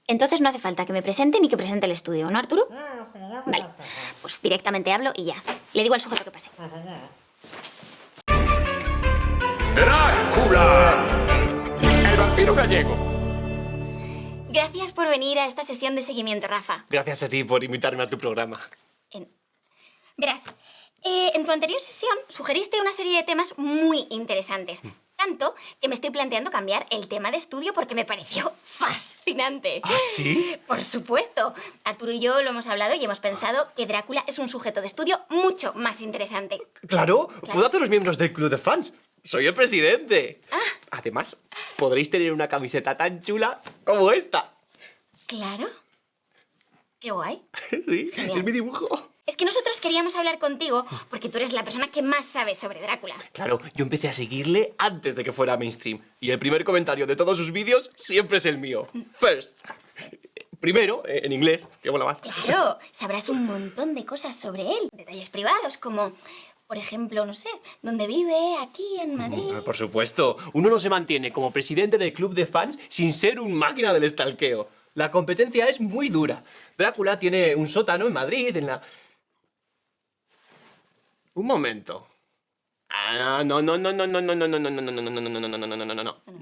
Entonces no hace falta que me presente ni que presente el estudio, ¿no, Arturo? Vale, pues directamente hablo y ya. Le digo al sujeto que pase. ¡Drácula! El vampiro gallego. Gracias por venir a esta sesión de seguimiento, Rafa. Gracias a ti por invitarme a tu programa. Verás, en tu anterior sesión sugeriste una serie de temas muy interesantes. Tanto que me estoy planteando cambiar el tema de estudio porque me pareció fascinante. ¿Ah, sí? Por supuesto. Arturo y yo lo hemos hablado y hemos pensado que Drácula es un sujeto de estudio mucho más interesante. Claro, puedo hacer los miembros del club de fans. Soy el presidente. Además, podréis tener una camiseta tan chula como esta. Claro. Qué guay. Sí, Genial. es mi dibujo. Es que nosotros queríamos hablar contigo porque tú eres la persona que más sabe sobre Drácula. Claro, yo empecé a seguirle antes de que fuera mainstream. Y el primer comentario de todos sus vídeos siempre es el mío. First. Primero, en inglés, que mola más. Claro, sabrás un montón de cosas sobre él. Detalles privados como, por ejemplo, no sé, dónde vive, aquí en Madrid. Por supuesto, uno no se mantiene como presidente del club de fans sin ser un máquina del stalkeo. La competencia es muy dura. Drácula tiene un sótano en Madrid, en la... Un momento.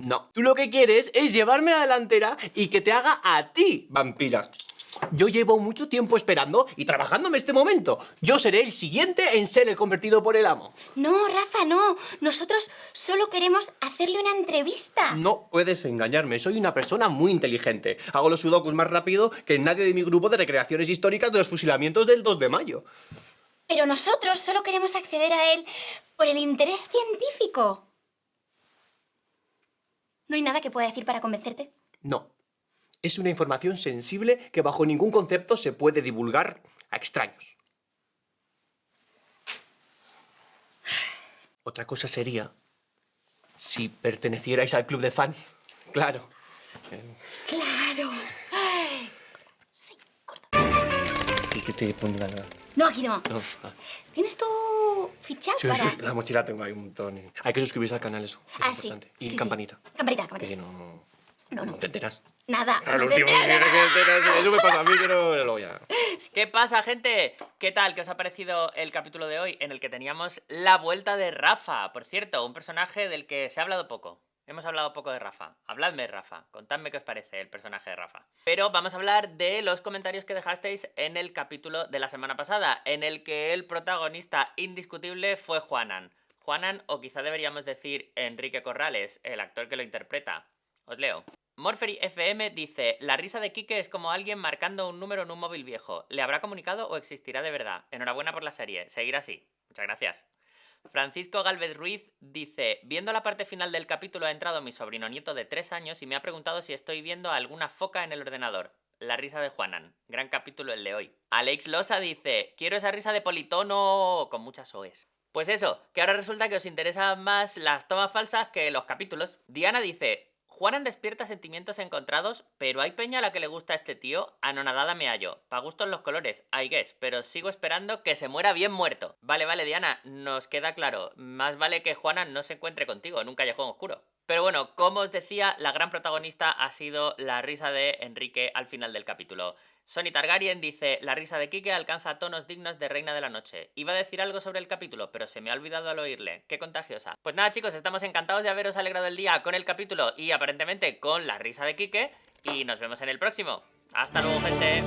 No. Tú lo que quieres es llevarme a la delantera y que te haga a ti, vampira. Yo llevo mucho tiempo esperando y trabajándome este momento. Yo seré el siguiente en ser el convertido por el amo. No, Rafa, no. Nosotros solo queremos hacerle una entrevista. No puedes engañarme, soy una persona muy inteligente. Hago los sudokus más rápido que nadie de mi grupo de recreaciones históricas de los fusilamientos del 2 de mayo. Pero nosotros solo queremos acceder a él por el interés científico. ¿No hay nada que pueda decir para convencerte? No. Es una información sensible que bajo ningún concepto se puede divulgar a extraños. Otra cosa sería si pertenecierais al club de fans. Claro. ¡Claro! Sí, corta. ¿Y qué te pondrá? No, aquí no. No. ¿Tienes tu ficha Sí, para...? sí, la mochila tengo ahí un montón. Hay que suscribirse al canal, eso. Es Sí. importante. Y Sí, sí. campanita. Campanita, Que campanita. si no... No. No te enteras. Nada. Al no te último enteras de que nada. te enteras, eso me pasa a mí, pero luego ya. ¿Qué pasa, gente? ¿Qué tal? ¿Qué os ha parecido el capítulo de hoy en el que teníamos la vuelta de Rafa? Por cierto, un personaje del que se ha hablado poco. Hemos hablado poco de Rafa. Habladme, Rafa. Contadme qué os parece el personaje de Rafa. Pero vamos a hablar de los comentarios que dejasteis en el capítulo de la semana pasada, en el que el protagonista indiscutible fue Juanan. Juanan, o quizá deberíamos decir Enrique Corrales, el actor que lo interpreta. Os leo. Morfery FM dice: la risa de Quique es como alguien marcando un número en un móvil viejo. ¿Le habrá comunicado o existirá de verdad? Enhorabuena por la serie. Seguir así. Muchas gracias. Francisco Gálvez Ruiz dice: viendo la parte final del capítulo ha entrado mi sobrino nieto de 3 años y me ha preguntado si estoy viendo alguna foca en el ordenador. La risa de Juanan. Gran capítulo el de hoy. Alex Losa dice: quiero esa risa de politono con muchas OEs. Pues eso, que ahora resulta que os interesan más las tomas falsas que los capítulos. Diana dice: Juanan despierta sentimientos encontrados, pero hay peña a la que le gusta a este tío. Anonadada me hallo. Pa' gustos los colores, I guess, pero sigo esperando que se muera bien muerto. Vale, Diana, nos queda claro. Más vale que Juanan no se encuentre contigo en un callejón oscuro. Pero bueno, como os decía, la gran protagonista ha sido la risa de Enrique al final del capítulo. Sony Targaryen dice: la risa de Quique alcanza tonos dignos de Reina de la Noche. Iba a decir algo sobre el capítulo, pero se me ha olvidado al oírle. Qué contagiosa. Pues nada, chicos, estamos encantados de haberos alegrado el día con el capítulo y aparentemente con la risa de Quique. Y nos vemos en el próximo. Hasta luego, gente.